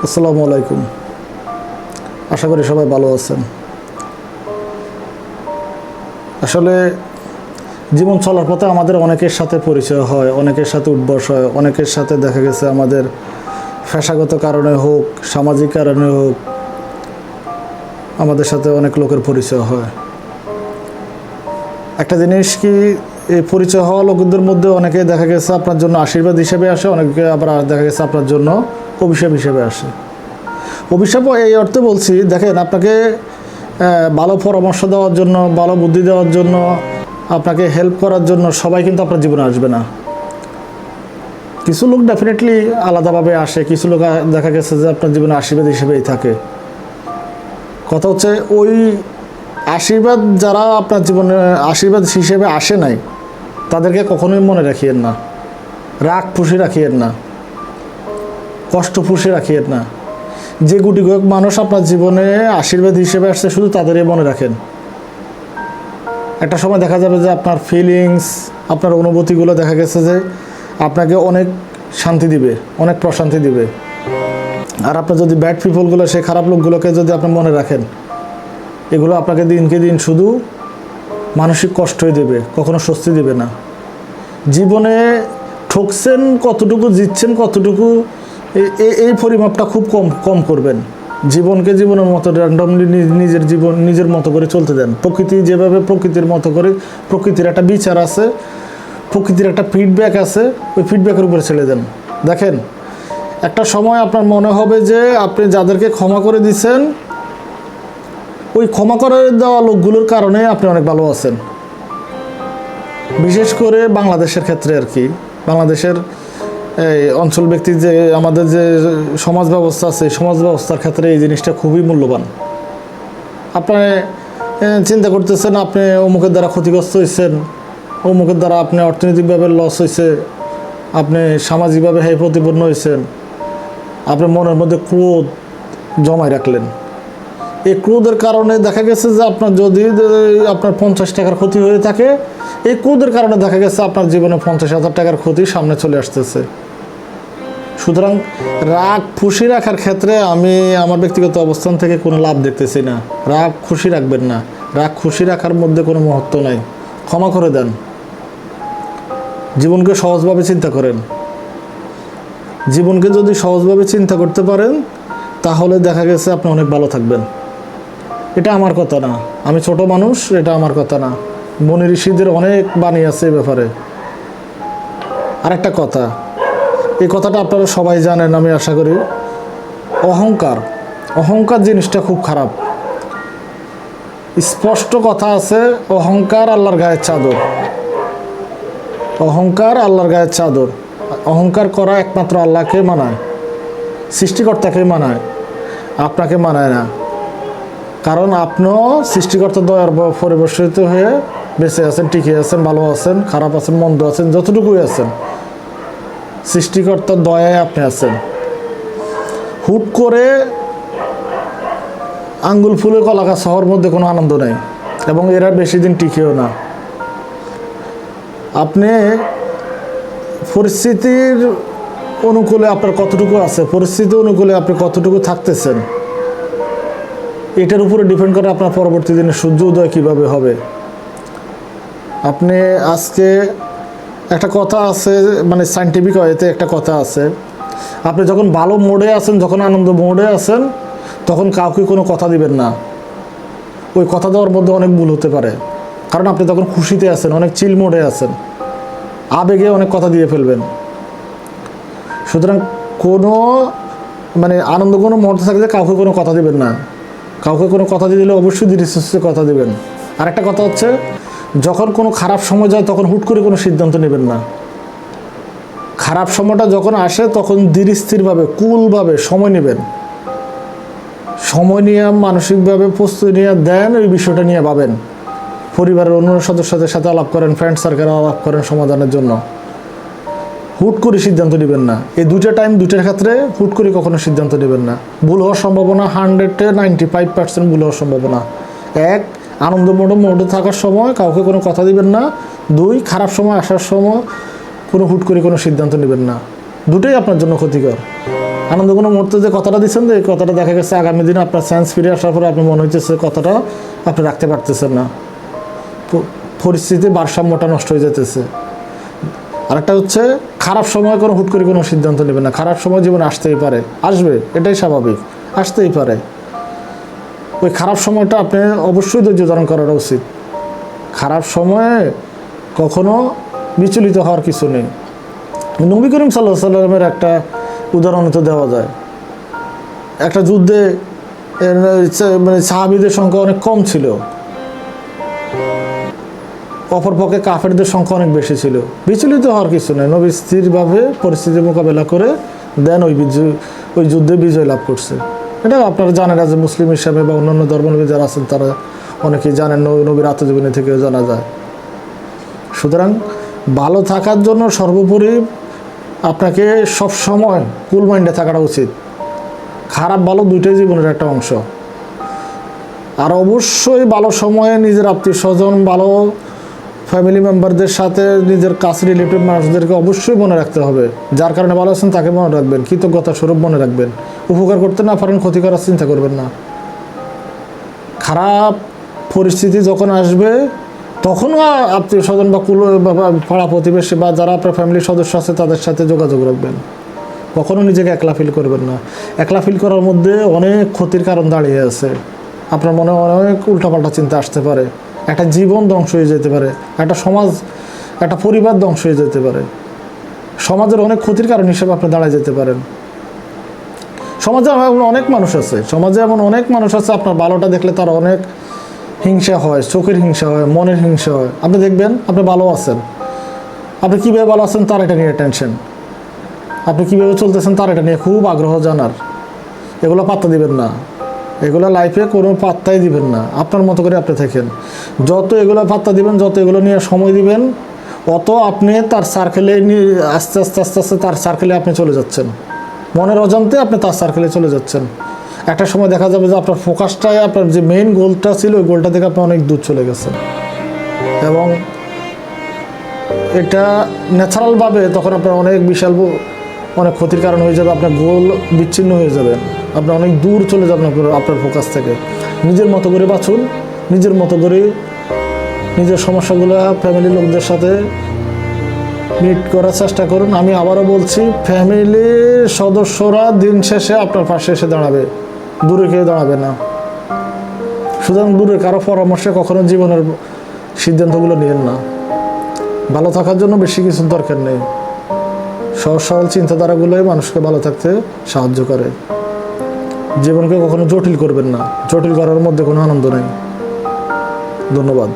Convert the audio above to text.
আসসালামু আলাইকুম। আশা করি সবাই ভালো আছেন। আসলে জীবন চলার পথে আমাদের অনেকের সাথে পরিচয় হয়, অনেকের সাথে উঠবস হয়, অনেকের সাথে দেখা গেছে আমাদের পেশাগত কারণে হোক, সামাজিক কারণে হোক, আমাদের সাথে অনেক লোকের পরিচয় হয়। একটা জিনিস কি, এই পরিচয় হওয়া লোকদের মধ্যে অনেকে দেখা গেছে আপনার জন্য আশীর্বাদ হিসেবে আসে, অনেকে আবার দেখা গেছে আপনার জন্য অভিশাপ হিসেবে আসে। অভিশাপও এই অর্থে বলছি, দেখেন আপনাকে ভালো পরামর্শ দেওয়ার জন্য, ভালো বুদ্ধি দেওয়ার জন্য, আপনাকে হেল্প করার জন্য সবাই কিন্তু আপনার জীবনে আসবে না। কিছু লোক ডেফিনেটলি আলাদাভাবে আসে, কিছু লোক দেখা গেছে যে আপনার জীবনে আশীর্বাদ হিসেবেই থাকে। কথা হচ্ছে ওই আশীর্বাদ যারা আপনার জীবনে আশীর্বাদ হিসেবে আসে নাই, তাদেরকে কখনোই মনে রাখিয়েন না, রাগ খুশি রাখিয়েন না, কষ্ট খুশি রাখিয়েন না। যে গুটি কয়েক মানুষ আপনার জীবনে আশীর্বাদ হিসেবে আসছে, শুধু তাদেরই মনে রাখেন। একটা সময় দেখা যাবে যে আপনার ফিলিংস, আপনার অনুভূতিগুলো দেখা গেছে যে আপনাকে অনেক শান্তি দিবে, অনেক প্রশান্তি দিবে। আর আপনার যদি ব্যাড পিপলগুলো, সেই খারাপ লোকগুলোকে যদি আপনি মনে রাখেন, এগুলো আপনাকে দিনকে দিন শুধু মানসিক কষ্টই দেবে, কখনো স্বস্তি দেবে না। জীবনে ঠকছেন কতটুকু, জিতছেন কতটুকু, এই পরিমাপটা খুব কম করবেন। জীবনকে জীবনের মতো র্যান্ডমলি নিজের জীবন নিজের মতো করে চলতে দেন। প্রকৃতি যেভাবে প্রকৃতির মতো করে, প্রকৃতির একটা বিচার আছে, প্রকৃতির একটা ফিডব্যাক আছে, ওই ফিডব্যাকের উপরে ছেড়ে দেন। দেখেন একটা সময় আপনার মনে হবে যে আপনি যাদেরকে ক্ষমা করে দিয়েছেন, ওই ক্ষমা করে দেওয়া লোকগুলোর কারণে আপনি অনেক ভালো আছেন। বিশেষ করে বাংলাদেশের ক্ষেত্রে আর কি, বাংলাদেশের এই অঞ্চল ব্যক্তি যে আমাদের যে সমাজ ব্যবস্থা আছে, সমাজ ব্যবস্থার ক্ষেত্রে এই জিনিসটা খুবই মূল্যবান। আপনি চিন্তা করতেছেন আপনি অমুকের দ্বারা ক্ষতিগ্রস্ত হয়েছেন, অমুকের দ্বারা আপনি অর্থনৈতিকভাবে লস হয়েছে, আপনি সামাজিকভাবে প্রতিপন্ন হয়েছেন, আপনি মনের মধ্যে ক্রোধ জমায় রাখলেন। এই ক্রোধের কারণে দেখা গেছে যে আপনার যদি আপনার 50 টাকার ক্ষতি হয়ে থাকে, এই ক্রোধের কারণে দেখা গেছে আপনার জীবনে 50,000 টাকার ক্ষতি সামনে চলে আসতেছে। সুতরাং রাগ খুশি রাখার ক্ষেত্রে আমি আমার ব্যক্তিগত অবস্থান থেকে কোনো লাভ দেখতেছি না। রাগ খুশি রাখবেন না, রাগ খুশি রাখার মধ্যে কোনো মহত্ব নাই। ক্ষমা করে দেন, জীবনকে সহজভাবে চিন্তা করেন। জীবনকে যদি সহজভাবে চিন্তা করতে পারেন, তাহলে দেখা গেছে আপনি অনেক ভালো থাকবেন। এটা আমার কথা না, আমি ছোট মানুষ, এটা আমার কথা না। মুনি ঋষিদের অনেক বাণী আছে এই ব্যাপারে। আরেকটা কথা, এই কথাটা আপনারা সবাই জানেন আমি আশা করি, অহংকার, অহংকার জিনিসটা খুব খারাপ। স্পষ্ট কথা আছে, অহংকার আল্লাহর গায়ের চাদর। অহংকার আল্লাহর গায়ের চাদর। অহংকার করা একমাত্র আল্লাহকে মানায়, সৃষ্টিকর্তাকে মানায়, আপনাকে মানায় না। কারণ আপনিও সৃষ্টিকর্তা দয়ার পরিবেশিত হয়ে বেঁচে আছেন, টিকে আছেন, ভালো আছেন, খারাপ আছেন, মন্দ আছেন, যতটুকুই আছেন, সৃষ্টিকর্তার দয়ায় আপনি আছেন। হুট করে আঙ্গুল ফুলে কলা গাছ হওয়ার মধ্যে কোনো আনন্দ নেই, এবং এরা বেশি দিন টিকেও না। আপনি পরিস্থিতির অনুকূলে আপনার কতটুকু আছে, পরিস্থিতি অনুকূলে আপনি কতটুকু থাকতেছেন, এটার উপরে ডিপেন্ড করে আপনার পরবর্তী দিনে সূর্য উদয় কীভাবে হবে। আপনি আজকে একটা কথা আছে, মানে সায়েন্টিফিক ওয়েতে একটা কথা আছে, আপনি যখন ভালো মোডে আছেন, যখন আনন্দ মোডে আছেন, তখন কাউকে কোনো কথা দিবেন না। ওই কথা দেওয়ার মধ্যে অনেক ভুল হতে পারে, কারণ আপনি তখন খুশিতে আছেন, অনেক চিল মোডে আছেন, আবেগে অনেক কথা দিয়ে ফেলবেন। সুতরাং কোনো মানে আনন্দ কোনো মুহূর্তে থাকলে কাউকে কোনো কথা দিবেন না। কাউকে কোনো কথা দিলে অবশ্যই ধীরে সুস্থে কথা দিবেন। আর একটা কথা হচ্ছে, যখন কোনো খারাপ সময় যায় তখন হুট করে কোনো সিদ্ধান্ত নেবেন না। খারাপ সময়টা যখন আসে তখন ধীর স্থিরভাবে, কুলভাবে সময় নেবেন। সময় নিয়ে মানসিকভাবে প্রস্তুতি নিয়ে দেন, ওই বিষয়টা নিয়ে ভাবেন। পরিবারের অন্য সদস্যদের সাথে আলাপ করেন, ফ্রেন্ড সার্কেল আলাপ করেন সমাধানের জন্য। হুট করে সিদ্ধান্ত নেবেন না। এই দুইটা টাইম, দুইটার ক্ষেত্রে হুট করে কখনো সিদ্ধান্ত নেবেন না। ভুল হওয়ার সম্ভাবনা 100-95% ভুল হওয়ার সম্ভাবনা। এক, আনন্দ মোডে থাকার সময় কাউকে কোনো কথা দিবেন না। দুই, খারাপ সময় আসার সময় কোনো হুট করে কোনো সিদ্ধান্ত নেবেন না। দুটোই আপনার জন্য ক্ষতিকর। আনন্দ কোনো মুহূর্তে যে কথাটা দিচ্ছেন, যে এই কথাটা দেখা গেছে আগামী দিনে আপনার সেন্স ফিরে আসার পরে আপনি মনে হইতেছে কথাটা আপনি রাখতে পারতেছেন না, পরিস্থিতির ভারসাম্যটা নষ্ট হয়ে যেতেছে। আরেকটা হচ্ছে খারাপ সময় কোনো হুট করে কোনো সিদ্ধান্ত নেবেন না। খারাপ সময় জীবনে আসতেই পারে, আসবে, এটাই স্বাভাবিক, আসতেই পারে। ওই খারাপ সময়টা আপনি অবশ্যই ধৈর্য ধারণ করাটা উচিত। খারাপ সময়ে কখনো বিচলিত হওয়ার কিছু নেই। নবী করিম সাল্লাল্লাহু আলাইহি সাল্লামের একটা উদাহরণ তো দেওয়া যায়। একটা যুদ্ধে মানে সাহাবীদের সংখ্যা অনেক কম ছিল, অপরপক্ষে কাফেরদের সংখ্যা অনেক বেশি ছিল। বিচলিত হওয়ার কিছু নেই, নবী স্থিরভাবে পরিস্থিতি মোকাবেলা করে দেন ওই যুদ্ধে বিজয় লাভ করছে। এটা আপনারা জানেন, যে মুসলিম হিসাবে বা অন্যান্য ধর্মাবলম্বী যারা আছেন তারা অনেকেই জানেন, নবীর আত্মজীবনী থেকেও জানা যায়। সুতরাং ভালো থাকার জন্য সর্বোপরি আপনাকে সবসময় কুল মাইন্ডে থাকাটা উচিত। খারাপ ভালো দুইটাই জীবনের একটা অংশ। আর অবশ্যই ভালো সময়ে নিজের আত্মীয় স্বজন, ভালো ফ্যামিলি মেম্বারদের সাথে নিজের কাছে রিলেটিভ মানুষদেরকে অবশ্যই মনে রাখতে হবে। যার কারণে ভালো আছেন তাকে মনে রাখবেন, কৃতজ্ঞতা স্বরূপ মনে রাখবেন। উপকার করতে না পারেন, ক্ষতি করার চিন্তা করবেন না। খারাপ পরিস্থিতি যখন আসবে তখনও আত্মীয় স্বজন বা পাড়া প্রতিবেশী বা যারা আপনার ফ্যামিলির সদস্য আছে তাদের সাথে যোগাযোগ রাখবেন। কখনও নিজেকে একলা ফিল করবেন না। একলা ফিল করার মধ্যে অনেক ক্ষতির কারণ দাঁড়িয়ে আছে। আপনার মনে অনেক উল্টাপাল্টা চিন্তা আসতে পারে, একটা জীবন ধ্বংস হয়ে যেতে পারে, একটা সমাজ, একটা পরিবার ধ্বংস হয়ে যেতে পারে, সমাজের অনেক ক্ষতির কারণ হিসেবে আপনি দাঁড়ায় যেতে পারেন। সমাজে এমন অনেক মানুষ আছে, আপনার ভালোটা দেখলে তার অনেক হিংসা হয়, চোখের হিংসা হয়, মনের হিংসা হয়। আপনি দেখবেন আপনি ভালো আছেন, আপনি কীভাবে ভালো আছেন তার এটা নিয়ে টেনশন, আপনি কীভাবে চলতেছেন তার এটা নিয়ে খুব আগ্রহ জানার। এগুলো পাত্তা দিবেন না, এগুলো লাইফে কোনো পাত্তাই দিবেন না। আপনার মতো করে আপনি থাকেন। যত এগুলো পাত্তা দিবেন, যত এগুলো নিয়ে সময় দিবেন, অত আপনি তার সার্কেলে আস্তে আস্তে আস্তে আস্তে তার সার্কেলে আপনি চলে যাচ্ছেন। মনের অজান্তে আপনি তার সার্কেলে চলে যাচ্ছেন। একটা সময় দেখা যাবে যে আপনার ফোকাসটাই, আপনার যে মেইন গোলটা ছিল ওই গোলটা থেকে আপনি অনেক দূর চলে গেছেন, এবং এটা ন্যাচারালভাবে তখন আপনার অনেক বিশাল অনেক ক্ষতির কারণ হয়ে যাবে। আপনার গোল বিচ্ছিন্ন হয়ে যাবেন, আপনি অনেক দূর চলে যাবেন আপনার ফোকাস থেকে। নিজের মতো করে বাঁচুন, নিজের মতো করে নিজের সমস্যাগুলো ফ্যামিলির লোকদের সাথে মিট করার চেষ্টা করুন। আমি আবারও বলছি, ফ্যামিলির সদস্যরা দিন শেষে আপনার পাশে এসে দাঁড়াবে, দূরে কেউ দাঁড়াবে না। সুতরাং দূরে কারো পরামর্শে কখনো জীবনের সিদ্ধান্তগুলো নিয়েন না। ভালো থাকার জন্য বেশি কিছু দরকার নেই, সহজ সরল চিন্তাধারাগুলোই মানুষকে ভালো থাকতে সাহায্য করে। জীবনকে কখনো জটিল করবেন না, জটিল করার মধ্যে কোনো আনন্দ নেই। ধন্যবাদ।